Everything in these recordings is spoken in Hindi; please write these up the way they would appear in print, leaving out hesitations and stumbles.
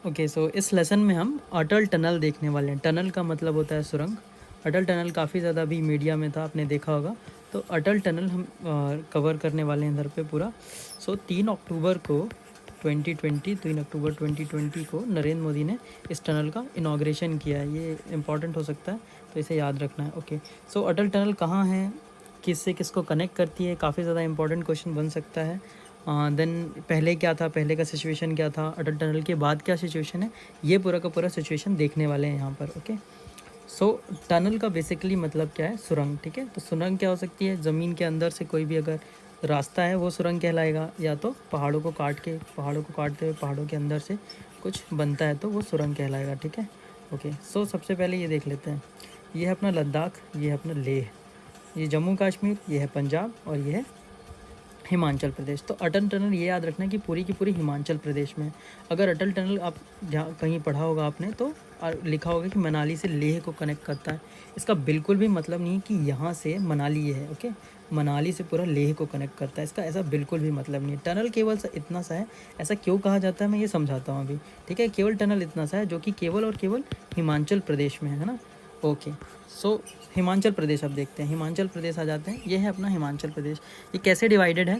ओके, सो इस लेसन में हम अटल टनल देखने वाले हैं। टनल का मतलब होता है सुरंग। अटल टनल काफ़ी ज़्यादा अभी मीडिया में था, आपने देखा होगा। तो अटल टनल हम कवर करने वाले हैं इधर पे पूरा। सो 3 अक्टूबर को 2020 3 अक्टूबर 2020 को नरेंद्र मोदी ने इस टनल का इनाग्रेशन किया है। ये इम्पॉर्टेंट हो सकता है, तो इसे याद रखना है। ओके, सो अटल टनल कहाँ है, किससे किसको कनेक्ट करती है, काफ़ी ज़्यादा इंपॉर्टेंट क्वेश्चन बन सकता है। देन पहले क्या था, पहले का सिचुएशन क्या था, अटल टनल के बाद क्या सिचुएशन है, ये पूरा का पूरा सिचुएशन देखने वाले हैं यहाँ पर। ओके, सो टनल का बेसिकली मतलब क्या है, सुरंग। ठीक है, तो सुरंग क्या हो सकती है, ज़मीन के अंदर से कोई भी अगर रास्ता है वो सुरंग कहलाएगा, या तो पहाड़ों को काटते हुए पहाड़ों के अंदर से कुछ बनता है तो वो सुरंग कहलाएगा। ठीक है, ओके, सो सबसे पहले ये देख लेते हैं। ये है अपना लद्दाख, ये है अपना लेह, ये जम्मू कश्मीर, ये है पंजाब, और ये है हिमाचल प्रदेश। तो अटल टनल ये याद रखना कि पूरी की पूरी हिमाचल प्रदेश में। अगर अटल टनल आप जहाँ कहीं पढ़ा होगा आपने, तो लिखा होगा कि मनाली से लेह को कनेक्ट करता है। इसका बिल्कुल भी मतलब नहीं कि यहाँ से मनाली ये है। ओके, मनाली से पूरा लेह को कनेक्ट करता है, इसका ऐसा बिल्कुल भी मतलब नहीं है। टनल केवल इतना सा है, ऐसा क्यों कहा जाता है मैं ये समझाता हूँ अभी। ठीक है, केवल टनल इतना सा है जो कि केवल और केवल हिमाचल प्रदेश में है ना। ओके, सो हिमाचल प्रदेश अब देखते हैं। हिमाचल प्रदेश आ जाते हैं, ये है अपना हिमाचल प्रदेश। ये कैसे डिवाइडेड है,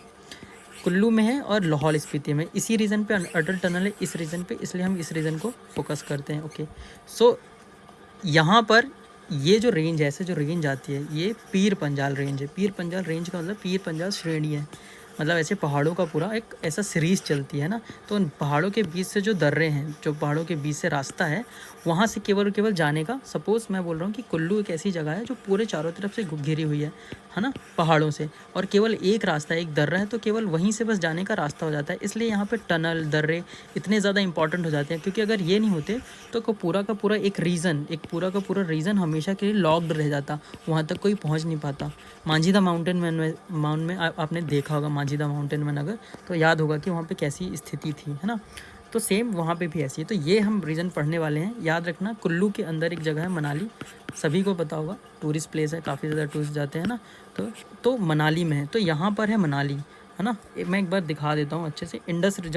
कुल्लू में है और लाहौल स्पीति में। इसी रीजन पे अटल टनल है, इस रीजन पे, इसलिए हम इस रीजन को फोकस करते हैं। ओके, सो यहाँ पर ये जो रेंज है, ऐसे जो रेंज आती है, ये पीर पंजाल रेंज है। पीर पंजाल रेंज का मतलब पीर पंजाल श्रेणी है, मतलब ऐसे पहाड़ों का पूरा एक ऐसा सीरीज़ चलती है ना। तो उन पहाड़ों के बीच से जो दर्रे हैं, जो पहाड़ों के बीच से रास्ता है, वहाँ से केवल और केवल जाने का, सपोज़ मैं बोल रहा हूँ कि कुल्लू एक ऐसी जगह है जो पूरे चारों तरफ से घिरी हुई है ना, पहाड़ों से, और केवल एक रास्ता है, एक दर्रा है, तो केवल वहीं से बस जाने का रास्ता हो जाता है। इसलिए यहाँ पे टनल, दर्रे इतने ज़्यादा इंपॉर्टेंट हो जाते हैं, क्योंकि अगर ये नहीं होते तो पूरा का पूरा एक पूरा का पूरा रीजन हमेशा के लिए लॉक्ड रह जाता, वहाँ तक कोई पहुँच नहीं पाता। मांझीदा माउंटेन में आपने देखा होगा, मांझीदा माउंटेन में अगर, तो याद होगा कि वहाँ पे कैसी स्थिति थी, है ना। तो सेम वहाँ पे भी ऐसी है। तो ये हम रीज़न पढ़ने वाले हैं, याद रखना। कुल्लू के अंदर एक जगह है मनाली, सभी को पता होगा, टूरिस्ट प्लेस है, काफ़ी ज़्यादा टूरिस्ट जाते हैं ना। तो मनाली में है, तो यहाँ पर है मनाली, है ना। मैं एक बार दिखा देता हूँ अच्छे से।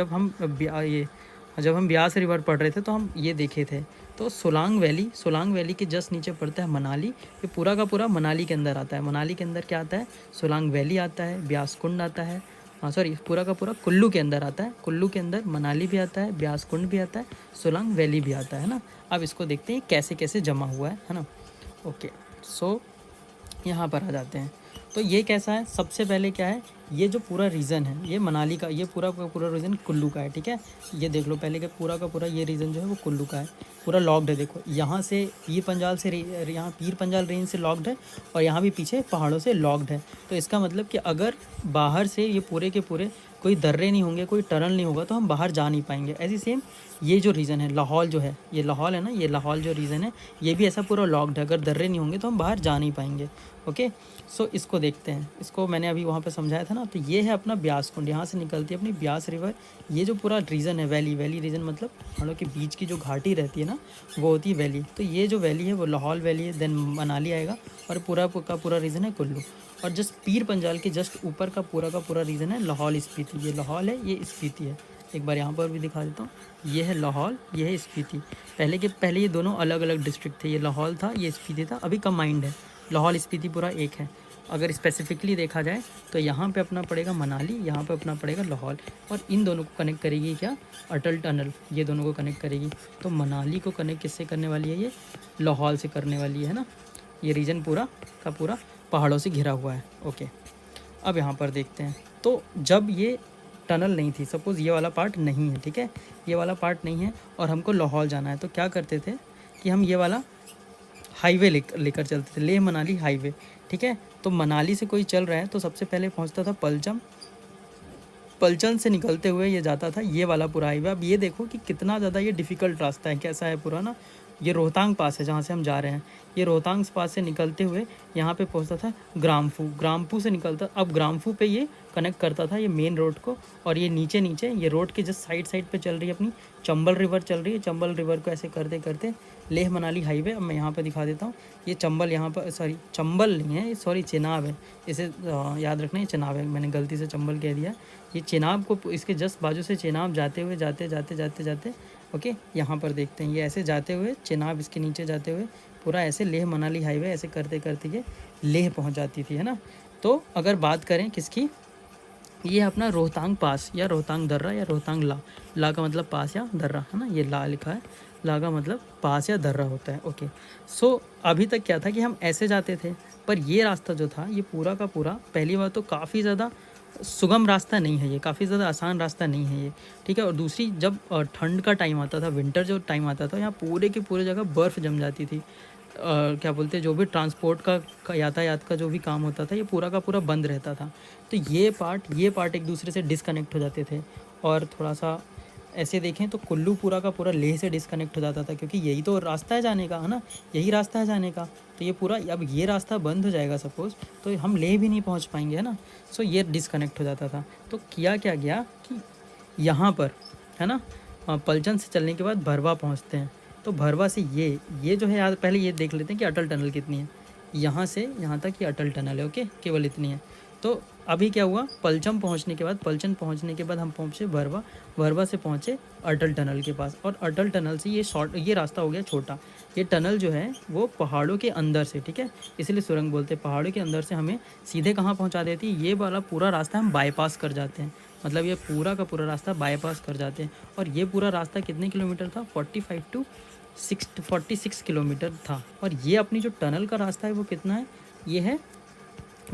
जब हम ब्यास रिवर पढ़ रहे थे तो हम ये देखे थे। तो सोलांग वैली के जस्ट नीचे पड़ता है मनाली। ये पूरा का पूरा मनाली के अंदर आता है। मनाली के अंदर क्या आता है, सोलांग वैली आता है, ब्यास कुंड आता है, सॉरी, पूरा का पूरा कुल्लू के अंदर आता है। कुल्लू के अंदर मनाली भी आता है, ब्यास कुंड भी आता है, सोलांग वैली भी आता है ना। अब इसको देखते हैं कैसे कैसे जमा हुआ है ना। ओके, सो यहाँ पर आ जाते हैं। तो ये कैसा है, सबसे पहले क्या है, ये जो पूरा रीज़न है ये मनाली का, ये पूरा का पूरा रीज़न कुल्लू का है। ठीक है, ये देख लो पहले, कि पूरा का पूरा ये रीज़न जो है वो कुल्लू का है, पूरा लॉक्ड है। देखो यहाँ से यहाँ पीर पंजाल रेंज से लॉक्ड है, और यहाँ भी पीछे पहाड़ों से लॉक्ड है। तो इसका मतलब कि अगर बाहर से ये पूरे के पूरे कोई दर्रे नहीं होंगे, कोई टनल नहीं होगा, तो हम बाहर जा नहीं पाएंगे। ऐसी सेम ये जो रीज़न है लाहौल, जो है ये लाहौल है ना, ये लाहौल जो रीज़न है ये भी ऐसा पूरा लॉक्ड है। अगर दर्रे नहीं होंगे तो हम बाहर जा नहीं पाएंगे। ओके, सो इसको देखते हैं, इसको मैंने अभी वहाँ पे समझाया था ना। तो ये है अपना ब्यास कुंड, यहाँ से निकलती है अपनी ब्यास रिवर। ये जो पूरा रीज़न है, वैली रीज़न मतलब पहाड़ों के बीच की जो घाटी रहती है ना, वो होती है वैली। तो ये जो वैली है वो लाहौल वैली है, देन मनाली आएगा, और पूरा का पूरा रीज़न है कुल्लू। और जस्ट पीर पंजाल के जस्ट ऊपर का पूरा रीज़न है लाहौल स्पीति। ये लाहौल है, ये स्पीति है। एक बार यहाँ पर भी दिखा देता हूँ। ये है लाहौल, ये है स्पीति। पहले ये दोनों अलग अलग डिस्ट्रिक्ट थे, ये लाहौल था, ये स्पीति था, अभी कंबाइंड है। लाहौल स्पीति पूरा एक है। अगर स्पेसिफिकली देखा जाए तो यहाँ पे अपना पड़ेगा मनाली, यहाँ पे अपना पड़ेगा लाहौल, और इन दोनों को कनेक्ट करेगी क्या, अटल टनल, ये दोनों को कनेक्ट करेगी। तो मनाली को कनेक्ट किससे करने वाली है, ये लाहौल से करने वाली है ना। ये रीजन पूरा का पूरा पहाड़ों से घिरा हुआ है। ओके, अब यहाँ पर देखते हैं। तो जब ये टनल नहीं थी, सपोज़ ये वाला पार्ट नहीं है, ठीक है, ये वाला पार्ट नहीं है, और हमको लाहौल जाना है, तो क्या करते थे कि हम ये वाला हाईवे लेकर चलते थे, लेह मनाली हाईवे। ठीक है, तो मनाली से कोई चल रहा है तो सबसे पहले पहुंचता था पलचम, पलचन से निकलते हुए ये जाता था ये वाला पूरा हाईवे। अब ये देखो कि कितना ज़्यादा ये डिफ़िकल्ट रास्ता है, कैसा है पूरा ना। ये रोहतांग पास है जहाँ से हम जा रहे हैं, ये रोहतांग पास से निकलते हुए यहाँ पे पहुँचता था ग्राम्फू से निकलता, अब ग्राम्फू पे ये कनेक्ट करता था ये मेन रोड को। और ये नीचे ये रोड के जस्ट साइड पे चल रही है अपनी चंबल रिवर चल रही है। चंबल रिवर को ऐसे करते करते लेह मनाली हाईवे। अब मैं यहाँ पर दिखा देता हूँ, ये चंबल, यहाँ पर सॉरी चंबल नहीं है, सॉरी चेनाब है, इसे याद रखना, ये चेनाब है, मैंने गलती से चंबल कह दिया। ये चेनाब को, इसके जस्ट बाजू से चेनाब जाते हुए जाते ओके, यहाँ पर देखते हैं, ये ऐसे जाते हुए चेनाब, इसके नीचे जाते हुए पूरा ऐसे लेह मनाली हाईवे ऐसे करते करते ये लेह पहुँच जाती थी, है ना। तो अगर बात करें किसकी, ये अपना रोहतांग पास या रोहतांग दर्रा या रोहतांग ला का मतलब पास या दर्रा, है ना, ये ला लिखा है, ला का मतलब पास या दर्रा होता है। ओके, सो अभी तक क्या था कि हम ऐसे जाते थे, पर ये रास्ता जो था ये पूरा का पूरा, पहली बात तो काफ़ी ज़्यादा सुगम रास्ता नहीं है ये, काफ़ी ज़्यादा आसान रास्ता नहीं है ये, ठीक है। और दूसरी, जब ठंड का टाइम आता था, विंटर जो टाइम आता था, यहाँ पूरे की पूरे जगह बर्फ़ जम जाती थी। क्या बोलते हैं, जो भी ट्रांसपोर्ट का यातायात का जो भी काम होता था, ये पूरा का पूरा बंद रहता था। तो ये पार्ट एक दूसरे से डिस्कनेक्ट हो जाते थे। और थोड़ा सा ऐसे देखें तो कुल्लू पूरा का पूरा लेह से डिस्कनेक्ट हो जाता था, क्योंकि यही तो रास्ता है जाने का, है ना, यही रास्ता है जाने का। तो ये पूरा, अब ये रास्ता बंद हो जाएगा सपोज़, तो हम लेह भी नहीं पहुंच पाएंगे, है ना। सो ये डिस्कनेक्ट हो जाता था। तो किया क्या गया कि यहाँ पर, है ना, पलचन से चलने के बाद भरवा पहुँचते हैं। तो भरवा से ये जो है, याद पहले ये देख लेते हैं कि अटल टनल कितनी है। यहाँ से यहाँ तक ये अटल टनल है, ओके, केवल इतनी है। तो अभी क्या हुआ, पलचन पहुँचने के बाद हम पहुँचे भरवा, भरवा से पहुँचे अटल टनल के पास, और अटल टनल से ये रास्ता हो गया छोटा। ये टनल जो है वो पहाड़ों के अंदर से, ठीक है, इसलिए सुरंग बोलते हैं, पहाड़ों के अंदर से हमें सीधे कहाँ पहुँचा देती है, ये वाला पूरा रास्ता हम बाईपास कर जाते हैं, मतलब ये पूरा का पूरा रास्ता बाईपास कर जाते हैं। और ये पूरा रास्ता कितने किलोमीटर था, 46 किलोमीटर था। और ये अपनी जो टनल का रास्ता है वो कितना है, ये है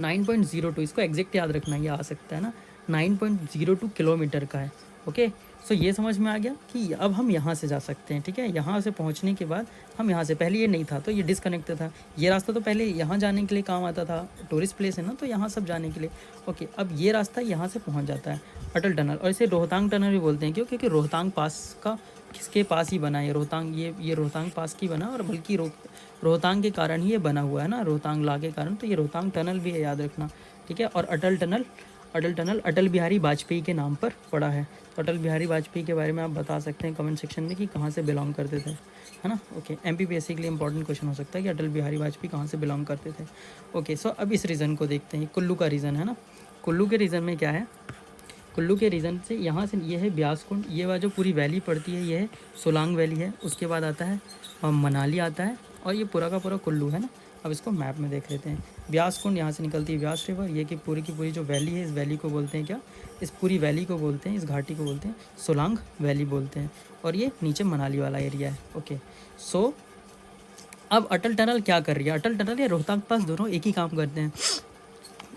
9.02, इसको एग्जैक्ट याद रखना, ये आ सकता है ना, 9.02 किलोमीटर का है। ओके, सो ये समझ में आ गया कि अब हम यहाँ से जा सकते हैं, ठीक है। यहाँ से पहुँचने के बाद हम यहाँ से, पहले ये नहीं था तो ये डिस्कनेक्ट था, ये रास्ता तो पहले यहाँ जाने के लिए काम आता था, टूरिस्ट प्लेस है ना, तो यहाँ सब जाने के लिए। ओके, अब ये रास्ता यहाँ से पहुँच जाता है अटल टनल, और इसे रोहतांग टनल भी बोलते हैं। क्यों? क्योंकि रोहतांग पास का किसके पास ही बना है, रोहतांग, ये रोहतांग पास की बना, और बल्कि रोहतांग के कारण ही ये बना हुआ है ना, रोहतांग ला के कारण। तो ये रोहतांग टनल भी है, याद रखना, ठीक है। और अटल टनल अटल बिहारी वाजपेयी के नाम पर पड़ा है। तो अटल बिहारी वाजपेयी के बारे में आप बता सकते हैं कमेंट सेक्शन में कि कहाँ से बिलोंग करते थे, है ना। ओके, एमपीपीएससी के लिए इंपॉर्टेंट क्वेश्चन हो सकता है कि अटल बिहारी वाजपेयी कहाँ से बिलोंग करते थे। ओके, सो अब इस रीज़न को देखते हैं, कुल्लू का रीज़न है ना। कुल्लू के रीज़न में क्या है, कुल्लू के रीजन से यहाँ से ये है ब्यास कुंड, ये वह जो पूरी वैली पड़ती है ये है सोलांग वैली है। उसके बाद आता है मनाली आता है, और ये पूरा का पूरा कुल्लू है ना। अब इसको मैप में देख लेते हैं। ब्यास कुंड, यहाँ से निकलती है ब्यास रिवर, ये की पूरी जो वैली है, इस वैली को बोलते हैं क्या, इस पूरी वैली को बोलते हैं, इस घाटी को बोलते हैं सोलांग वैली बोलते हैं। और ये नीचे मनाली वाला एरिया है। ओके, सो अब अटल टनल क्या कर रही है, अटल टनल या रोहतांग पास दोनों एक ही काम करते हैं।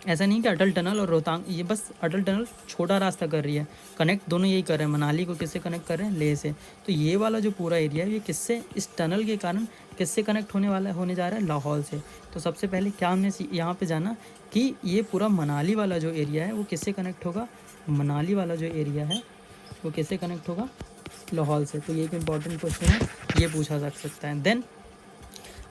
ऐसा नहीं कि अटल टनल और रोहतांग, ये बस अटल टनल छोटा रास्ता कर रही है, कनेक्ट दोनों यही कर रहे हैं। मनाली को किससे कनेक्ट कर रहे हैं, लेह से। तो ये वाला जो पूरा एरिया है ये किससे, इस टनल के कारण किससे कनेक्ट होने जा रहा है, लाहौल से। तो सबसे पहले क्या हमने यहाँ पे जाना कि ये पूरा मनाली वाला जो एरिया है वो किससे कनेक्ट होगा, मनाली वाला जो एरिया है वो किससे कनेक्ट होगा, लाहौल से। तो ये एक इंपॉर्टेंट क्वेश्चन है, ये पूछा जा सकता है। देन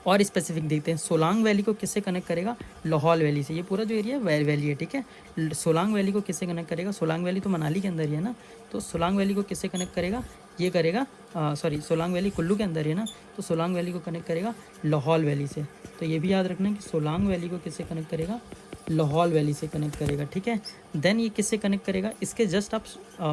और स्पेसिफिक देखते हैं, सोलांग वैली को किससे कनेक्ट करेगा, लाहौल वैली से। ये पूरा जो एरिया है वैली है, ठीक है। सोलांग वैली को किससे कनेक्ट करेगा, सोलांग वैली तो मनाली के अंदर ही है ना, तो सोलांग वैली को किससे कनेक्ट करेगा, ये करेगा सोलांग वैली कुल्लू के अंदर है ना, तो सोलांग वैली को कनेक्ट करेगा लाहौल वैली से। तो ये भी याद रखना है कि सोलांग वैली को किससे कनेक्ट करेगा, लाहौल वैली से कनेक्ट करेगा, ठीक है। देन ये किससे कनेक्ट करेगा, इसके जस्ट आप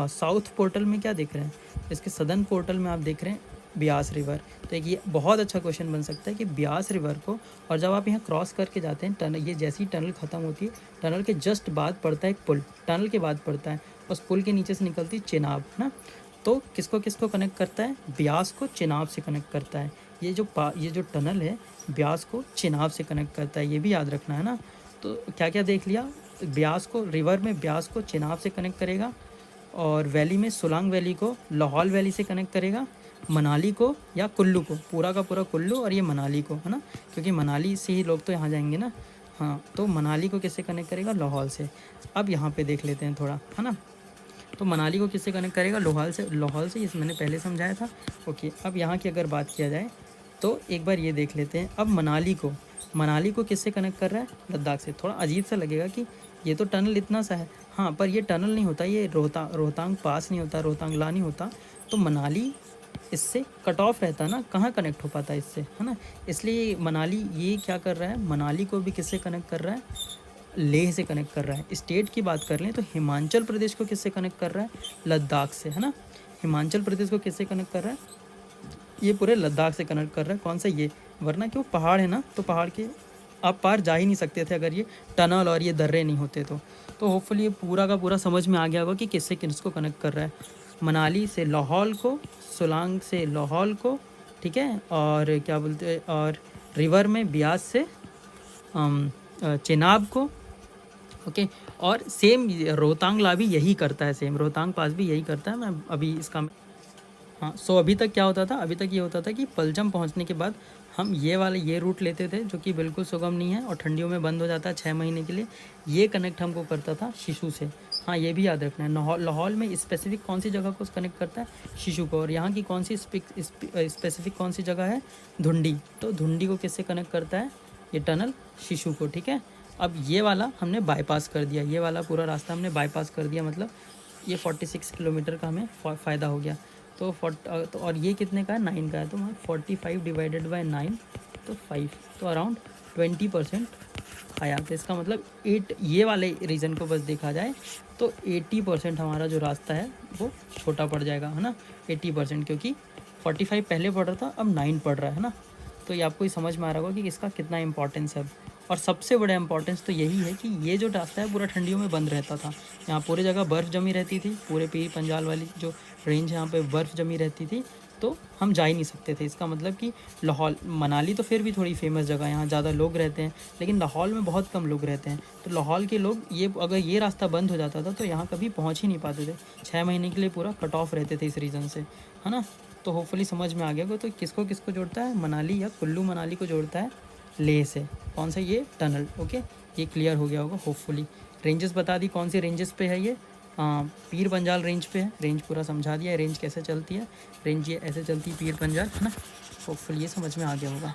साउथ पोर्टल में क्या देख रहे हैं, इसके सदर्न पोर्टल में आप देख रहे हैं ब्यास रिवर। तो एक ये बहुत अच्छा क्वेश्चन बन सकता है कि ब्यास रिवर को, और जब आप यहाँ क्रॉस करके जाते हैं टनल, ये जैसी टनल ख़त्म होती है, टनल के जस्ट बाद पड़ता है एक पुल, टनल के बाद पड़ता है, उस पुल के नीचे से निकलती है चेनाब ना। तो किसको किसको कनेक्ट करता है, ब्यास को चेनाब से कनेक्ट करता है। ये जो टनल है ब्यास को चेनाब से कनेक्ट करता है, ये भी याद रखना है ना। तो क्या क्या देख लिया, ब्यास को, रिवर में ब्यास को चेनाब से कनेक्ट करेगा, और वैली में सोलांग वैली को लाहौल वैली से कनेक्ट करेगा, मनाली को या कुल्लू को, पूरा का पूरा कुल्लू और ये मनाली को, है ना, क्योंकि मनाली से ही लोग तो यहाँ जाएंगे ना। हाँ, तो मनाली को किससे कनेक्ट करेगा, लाहौल से। अब यहाँ पे देख लेते हैं थोड़ा, है ना। तो मनाली को किससे कनेक्ट करेगा, लाहौल से, इस मैंने पहले समझाया था। ओके, अब यहाँ की अगर बात किया जाए तो एक बार ये देख लेते हैं। अब मनाली को किससे कनेक्ट कर रहा है, लद्दाख से। थोड़ा अजीब सा लगेगा कि ये तो टनल इतना सा है, हाँ, पर ये टनल नहीं होता, ये रोहतांग पास नहीं होता, रोहतांग ला नहीं होता। तो मनाली इससे कट ऑफ रहता है ना, कहाँ कनेक्ट हो पाता है इससे, है ना। इसलिए मनाली ये क्या कर रहा है, मनाली को भी किससे कनेक्ट कर रहा है, लेह से कनेक्ट कर रहा है। स्टेट की बात कर लें तो हिमाचल प्रदेश को किससे कनेक्ट कर रहा है, लद्दाख से, है ना। हिमाचल प्रदेश को किससे कनेक्ट कर रहा है, ये पूरे लद्दाख से कनेक्ट कर रहा है। कौन सा, ये, वरना क्यों, पहाड़ है ना, तो पहाड़ के आप पार जा ही नहीं सकते थे अगर ये टनल और ये दर्रे नहीं होते तो होपफुली ये पूरा का पूरा समझ में आ गया होगा कि किससे किसको कनेक्ट कर रहा है। मनाली से लाहौल को, सोलांग से लाहौल को, ठीक है, और क्या बोलते हैं, और रिवर में ब्यास से चेनाब को, ओके। और सेम रोहतांग ला भी यही करता है, सेम रोहतांग पास भी यही करता है। मैं अभी इसका, हाँ, सो अभी तक क्या होता था, अभी तक ये होता था कि पलचम पहुंचने के बाद हम ये रूट लेते थे जो कि बिल्कुल सुगम नहीं है और ठंडियों में बंद हो जाता है 6 महीने के लिए। ये कनेक्ट हमको करता था शिशु से। हाँ, ये भी याद रखना है, लाहौल में स्पेसिफिक कौन सी जगह को कनेक्ट करता है, शिशु को। और यहाँ की कौन सी स्पेसिफिक कौन सी जगह है, धुंडी, तो धुंडी को किससे कनेक्ट करता है ये टनल, शिशु को, ठीक है। अब ये वाला हमने बाईपास कर दिया, ये वाला पूरा रास्ता हमने बाईपास कर दिया, मतलब ये 46 किलोमीटर का हमें फ़ायदा हो गया। तो और ये कितने का है, 9 का है, तो 45 डिवाइडेड बाय 9 तो 5, तो अराउंड 20% आया। तो इसका मतलब 8, ये वाले रीज़न को बस देखा जाए तो 80% हमारा जो रास्ता है वो छोटा पड़ जाएगा, है ना, 80%, क्योंकि 45 पहले पड़ रहा था, अब 9 पड़ रहा है ना। तो ये आपको ही समझ में आ रहा होगा कि इसका कितना इंपॉर्टेंस है। और सबसे बड़ा इंपॉर्टेंस तो यही है कि ये जो रास्ता है पूरा ठंडियों में बंद रहता था। यहाँ पूरी जगह बर्फ़ जमी रहती थी, पूरे पीर पंजाल वाली जो रेंज है यहाँ पे बर्फ़ जमी रहती थी, तो हम जा ही नहीं सकते थे। इसका मतलब कि लाहौल, मनाली तो फिर भी थोड़ी फेमस जगह है, यहाँ ज़्यादा लोग रहते हैं, लेकिन लाहौल में बहुत कम लोग रहते हैं। तो लाहौल के लोग, ये अगर ये रास्ता बंद हो जाता था तो यहाँ कभी पहुँच ही नहीं पाते थे, 6 महीने के लिए पूरा कट ऑफ रहते थे इस रीज़न से, है ना। तो होपफुली समझ में आ गया। तो किसको किसको जोड़ता है, मनाली या कुल्लू मनाली को जोड़ता है लेह से, कौन सा, ये टनल, ओके। ये क्लियर हो गया होगा होपफुली। रेंजेस बता दी, कौन सी रेंजेस पे है ये, पीर पंजाल रेंज पे है, रेंज पूरा समझा दिया है, रेंज कैसे चलती है, रेंज ये ऐसे चलती है पीर पंजाल, है ना। होपफुली ये समझ में आ गया होगा।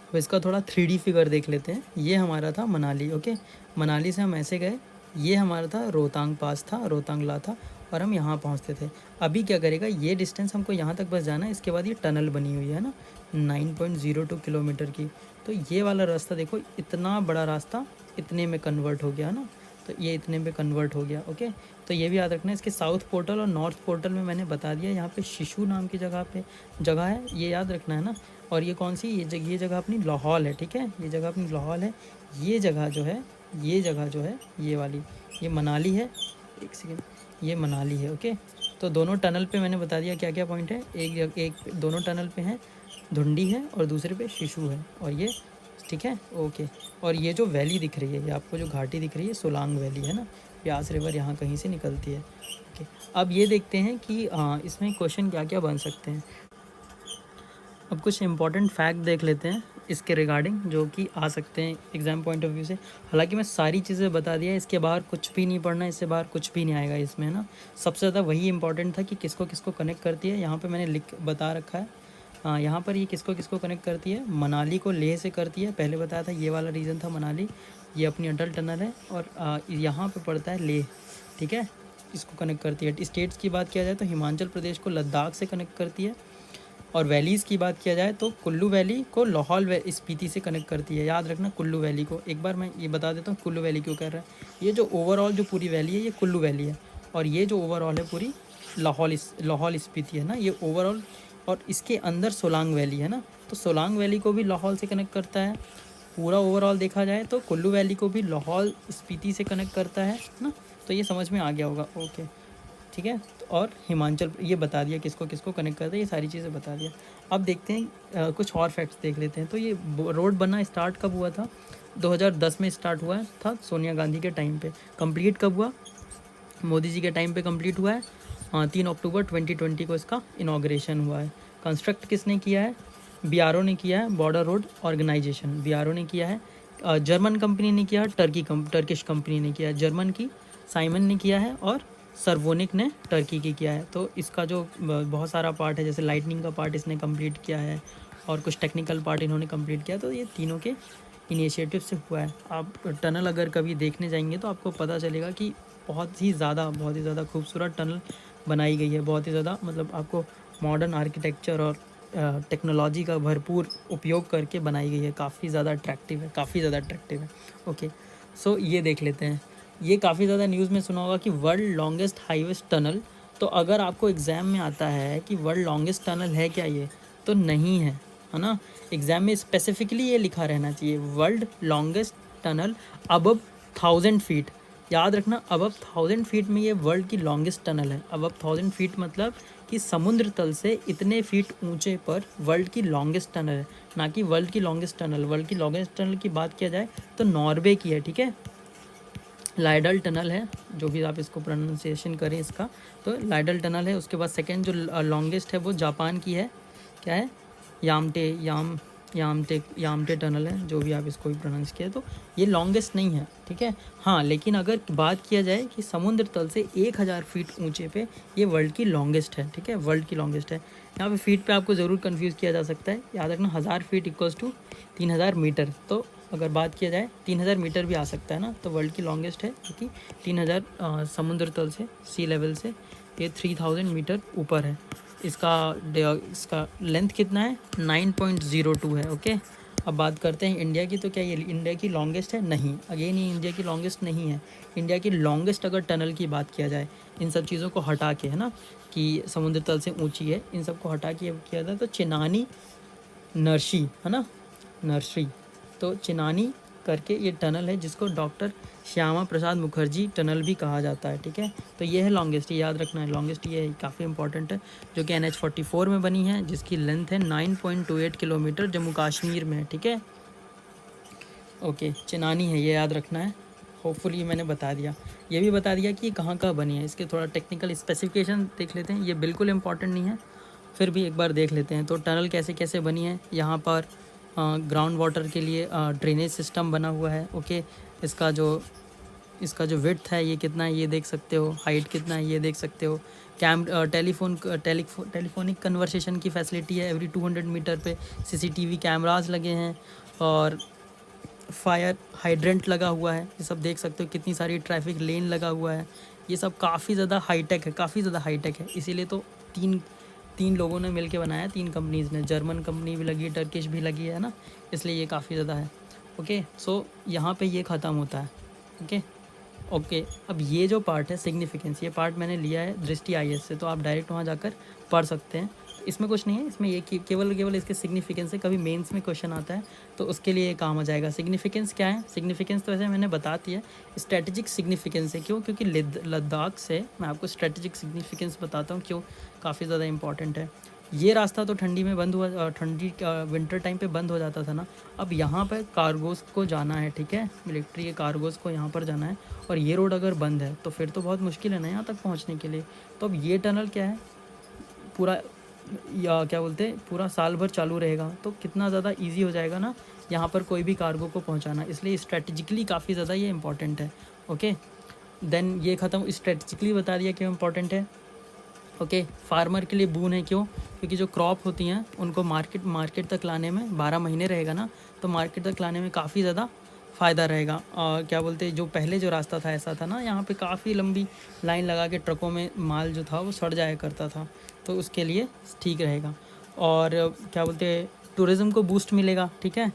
अब इसका थोड़ा 3D फिगर देख लेते हैं। ये हमारा था मनाली, ओके। मनाली से हम ऐसे गए, ये हमारा था रोहतांग पास था, रोहतांग ला था, और हम यहाँ पहुँचते थे। अभी क्या करेगा, ये डिस्टेंस हमको यहाँ तक बस जाना है, इसके बाद ये टनल बनी हुई है ना 9.02 किलोमीटर की। तो ये वाला रास्ता देखो, इतना बड़ा रास्ता इतने में कन्वर्ट हो गया, है ना। तो ये इतने में कन्वर्ट हो गया, ओके। तो ये भी याद रखना है। इसके साउथ पोर्टल और नॉर्थ पोर्टल में मैंने बता दिया, यहाँ पे शिशु नाम की जगह है, ये याद रखना है ना। और ये कौन सी, ये जगह अपनी लाहौल है, ठीक है, ये जगह अपनी लाहौल है। ये जगह जो है, ये वाली, ये मनाली है, एक सेकेंड, ये मनाली है, ओके। तो दोनों टनल पे मैंने बता दिया क्या क्या पॉइंट है। एक दोनों टनल पे है धुंडी है और दूसरे पे शिशु है, और ये, ठीक है, ओके। और ये जो वैली दिख रही है, ये आपको जो घाटी दिख रही है, सोलांग वैली, है ना, ब्यास रिवर यहाँ कहीं से निकलती है, ओके। अब ये देखते हैं कि इसमें क्वेश्चन क्या क्या बन सकते हैं। अब कुछ इंपॉर्टेंट फैक्ट देख लेते हैं इसके रिगार्डिंग, जो कि आ सकते हैं एग्ज़ाम पॉइंट ऑफ व्यू से। हालांकि मैं सारी चीज़ें बता दिया, इसके बाहर कुछ भी नहीं पढ़ना, इससे बाहर कुछ भी नहीं आएगा इसमें, है ना। सबसे ज़्यादा वही इंपॉर्टेंट था कि किसको किसको कनेक्ट करती है, यहाँ पे मैंने बता रखा है। यहाँ पर ये किसको किसको कनेक्ट करती है, मनाली को लेह से करती है, पहले बताया था, ये वाला रीज़न था मनाली, ये अपनी अटल टनल है, और यहाँ पर पड़ता है लेह, ठीक है, इसको कनेक्ट करती है। स्टेट्स की बात किया जाए तो हिमाचल प्रदेश को लद्दाख से कनेक्ट करती है, और वैलीज़ की बात किया जाए तो कुल्लू वैली को लाहौल स्पीति से कनेक्ट करती है। याद रखना कुल्लू वैली को, एक बार मैं ये बता देता हूँ कुल्लू वैली क्यों कर रहा है। ये जो ओवरऑल जो पूरी वैली है ये कुल्लू वैली है, और ये जो ओवरऑल है पूरी लाहौल स्पीति है ना, ये ओवरऑल। और इसके अंदर सोलांग वैली है ना, तो सोलांग वैली को भी लाहौल से कनेक्ट करता है। पूरा ओवरऑल देखा जाए तो कुल्लू वैली को भी लाहौल स्पीति से कनेक्ट करता है ना। तो ये समझ में आ गया होगा, ओके, ठीक है। और हिमाचल, ये बता दिया किसको किसको कनेक्ट करता है, ये सारी चीज़ें बता दिया। अब देखते हैं कुछ और फैक्ट्स देख लेते हैं। तो ये रोड बनना स्टार्ट कब हुआ था, 2010 में स्टार्ट हुआ था, सोनिया गांधी के टाइम पे। कंप्लीट कब हुआ, मोदी जी के टाइम पे कंप्लीट हुआ है, 3 अक्टूबर 2020 को इसका इनाग्रेशन हुआ है। कंस्ट्रक्ट किसने किया है, BRO ने किया है, बॉर्डर रोड ऑर्गेनाइजेशन, BRO ने किया है। जर्मन कंपनी ने किया है, टर्किश कंपनी ने किया है, जर्मन की साइमन ने किया है, और सर्वोनिक ने टर्की की किया है। तो इसका जो बहुत सारा पार्ट है, जैसे लाइटनिंग का पार्ट इसने कंप्लीट किया है, और कुछ टेक्निकल पार्ट इन्होंने कंप्लीट किया। तो ये तीनों के इनिशिएटिव से हुआ है। आप टनल अगर कभी देखने जाएंगे तो आपको पता चलेगा कि बहुत ही ज़्यादा खूबसूरत टनल बनाई गई है, बहुत ही ज़्यादा, मतलब आपको मॉडर्न आर्किटेक्चर और टेक्नोलॉजी का भरपूर उपयोग करके बनाई गई है। काफ़ी ज़्यादा अट्रैक्टिव है, काफ़ी ज़्यादा अट्रैक्टिव है। ओके, सो ये देख लेते हैं। ये काफ़ी ज़्यादा न्यूज़ में सुना होगा कि वर्ल्ड लॉन्गेस्ट हाईवेस्ट टनल। तो अगर आपको एग्ज़ाम में आता है कि वर्ल्ड लॉन्गेस्ट टनल है क्या ये, तो नहीं है, है ना। एग्ज़ाम में स्पेसिफिकली ये लिखा रहना चाहिए, world longest tunnel above 1000 feet. याद रखना, अबव 1000 फीट में ये वर्ल्ड की लॉन्गेस्ट टनल है। अबव 1000 फीट मतलब कि समुद्र तल से इतने फीट ऊंचे पर वर्ल्ड की लॉन्गेस्ट टनल है, ना कि वर्ल्ड की लॉन्गेस्ट टनल। वर्ल्ड की लॉन्गेस्ट टनल की बात किया जाए तो नॉर्वे की है, ठीक है। लाइडल टनल है, जो भी आप इसको प्रोनाउंसिएशन करें इसका, तो लाइडल टनल है। उसके बाद सेकेंड जो लॉन्गेस्ट है वो जापान की है, क्या है, यामटे टनल है, जो भी आप इसको भी प्रोनाउंस किया। तो ये लॉन्गेस्ट नहीं है, ठीक है। हाँ, लेकिन अगर बात किया जाए कि समुद्र तल से 1000 फीट ऊंचे पे ये वर्ल्ड की लॉन्गेस्ट है, ठीक है, वर्ल्ड की लॉन्गेस्ट है। यहाँ पे फीट पे आपको ज़रूर कंफ्यूज किया जा सकता है, याद रखना 1000 फीट इक्वल्स टू 3000 मीटर। तो अगर बात किया जाए 3000 मीटर भी आ सकता है ना, तो वर्ल्ड की लॉन्गेस्ट है क्योंकि 3000 समुद्र तल से, सी लेवल से ये 3000 मीटर ऊपर है। इसका लेंथ कितना है, 9.02 है। ओके, अब बात करते हैं इंडिया की। तो क्या ये इंडिया की लॉन्गेस्ट है? नहीं, अगेन ये इंडिया की लॉन्गेस्ट नहीं है। इंडिया की लॉन्गेस्ट अगर टनल की बात किया जाए, इन सब चीज़ों को हटा के, है ना, कि समुद्र तल से ऊंची है, इन सब को हटा के किया जाए तो चिनानी नर्सी, है ना, नर्सरी, तो चिनानी करके ये टनल है जिसको डॉक्टर श्यामा प्रसाद मुखर्जी टनल भी कहा जाता है, ठीक है। तो ये है लॉन्गेस्ट, याद रखना है, लॉन्गेस्ट ये है, काफ़ी इंपॉर्टेंट है, जो कि NH-44 में बनी है, जिसकी लेंथ है 9.28 किलोमीटर, जम्मू कश्मीर में है, ठीक है। ओके, चिनानी है, ये याद रखना है। होपफुली मैंने बता दिया, ये भी बता दिया कि ये कहाँ कहाँ बनी है। इसके थोड़ा टेक्निकल स्पेसिफिकेशन देख लेते हैं, ये बिल्कुल इंपॉर्टेंट नहीं है, फिर भी एक बार देख लेते हैं। तो टनल कैसे कैसे बनी है, यहाँ पर ग्राउंड वाटर के लिए ड्रेनेज सिस्टम बना हुआ है। ओके, इसका जो विड्थ है ये कितना है ये देख सकते हो, हाइट कितना है ये देख सकते हो। टेलीफोनिक कन्वर्सेशन की फैसिलिटी है, एवरी 200 मीटर पे CCTV कैमरास लगे हैं, और फायर हाइड्रेंट लगा हुआ है, ये सब देख सकते हो। कितनी सारी ट्रैफिक लेन लगा हुआ है, ये सब काफ़ी ज़्यादा हाईटेक है, काफ़ी ज़्यादा हाईटेक है। इसीलिए तो तीन लोगों ने मिलके बनाया, 3 कंपनीज़ ने, जर्मन कंपनी भी लगी, टर्किश भी लगी है ना, इसलिए ये काफ़ी ज़्यादा है। ओके, सो यहाँ पे ये ख़त्म होता है। ओके, अब ये जो पार्ट है सिग्निफिकेंस, ये पार्ट मैंने लिया है दृष्टि IAS से, तो आप डायरेक्ट वहाँ जाकर पढ़ सकते हैं। इसमें कुछ नहीं है, इसमें ये केवल इसके सिग्निफिकेंस है। कभी मेंस में क्वेश्चन आता है तो उसके लिए काम आ जाएगा। सिग्निफिकेंस क्या है? सिग्निफिकेंस तो वैसे मैंने बता दिया, स्ट्रेटेजिक सिग्निफिकेंस है। क्यों? क्योंकि लद्दाख से मैं आपको स्ट्रेटेजिक सिग्निफिकेंस बताता हूँ क्यों काफ़ी ज़्यादा इंपॉर्टेंट है। ये रास्ता तो ठंडी में बंद हुआ, ठंडी विंटर टाइम पे बंद हो जाता था ना। अब यहाँ पर कार्गोज़ को जाना है, ठीक है, मिलिट्री के कार्गोज़ को यहाँ पर जाना है, और ये रोड अगर बंद है तो फिर तो बहुत मुश्किल है ना यहाँ तक पहुँचने के लिए। तो अब ये टनल क्या है, पूरा, या क्या बोलते हैं, पूरा साल भर चालू रहेगा, तो कितना ज़्यादा ईजी हो जाएगा ना यहाँ पर कोई भी कार्गो को पहुँचाना। इसलिए स्ट्रेटेजिकली काफ़ी ज़्यादा ये इंपॉर्टेंट है। ओके, देन ये ख़त्म, स्ट्रेटेजिकली बता दिया क्यों इंपॉर्टेंट है। ओके, फार्मर के लिए बून है। क्यों? क्योंकि जो क्रॉप होती हैं उनको मार्केट तक लाने में 12 महीने रहेगा ना, तो मार्केट तक लाने में काफ़ी ज़्यादा फ़ायदा रहेगा। क्या बोलते हैं, जो पहले जो रास्ता था ऐसा था ना, यहाँ पे काफ़ी लंबी लाइन लगा के ट्रकों में माल जो था वो सड़ जाया करता था, तो उसके लिए ठीक रहेगा। और क्या बोलते हैं, टूरिज़्म को बूस्ट मिलेगा, ठीक है,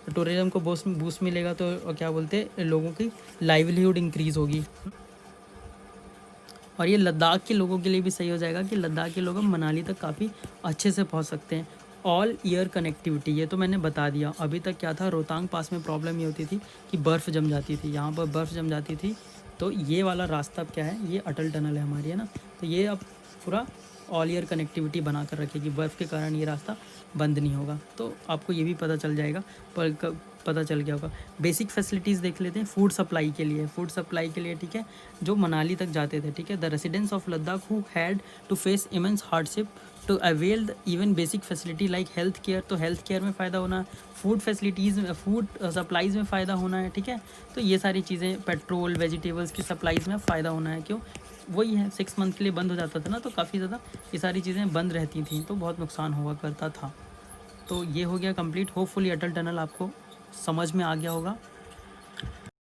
टूरिज़्म को बूस्ट मिलेगा तो क्या बोलते हैं, लोगों की लाइवलीहुड इंक्रीज़ होगी। और ये लद्दाख के लोगों के लिए भी सही हो जाएगा कि लद्दाख के लोग मनाली तक काफ़ी अच्छे से पहुंच सकते हैं। ऑल ईयर कनेक्टिविटी, ये तो मैंने बता दिया। अभी तक क्या था, रोहतांग पास में प्रॉब्लम ये होती थी कि बर्फ़ जम जाती थी, यहाँ पर बर्फ़ जम जाती थी। तो ये वाला रास्ता अब क्या है, ये अटल टनल है हमारी, है ना, तो ये अब पूरा ऑल ईयर कनेक्टिविटी बना कर रखेगी, बर्फ़ के कारण ये रास्ता बंद नहीं होगा। तो आपको ये भी पता चल जाएगा, पर पता चल गया होगा। बेसिक फैसिलिटीज़ देख लेते हैं फूड सप्लाई के लिए, ठीक है, जो मनाली तक जाते थे, ठीक है। The residents of Ladakh who had to face immense hardship to avail the even basic facility like health care, तो हेल्थ केयर में फ़ायदा होना, फूड फैसिलिटीज़ में, फूड सप्लाईज़ में फ़ायदा होना है, ठीक है। तो ये सारी चीज़ें, पेट्रोल, वेजिटेबल्स की सप्लाईज़ में फ़ायदा होना है। क्यों? वही है, 6 मंथ के लिए बंद हो जाता था ना, तो काफ़ी ज़्यादा ये सारी चीज़ें बंद रहती थी, तो बहुत नुकसान हुआ करता था। तो ये हो गया कंप्लीट। होपफुली अटल टनल आपको समझ में आ गया होगा।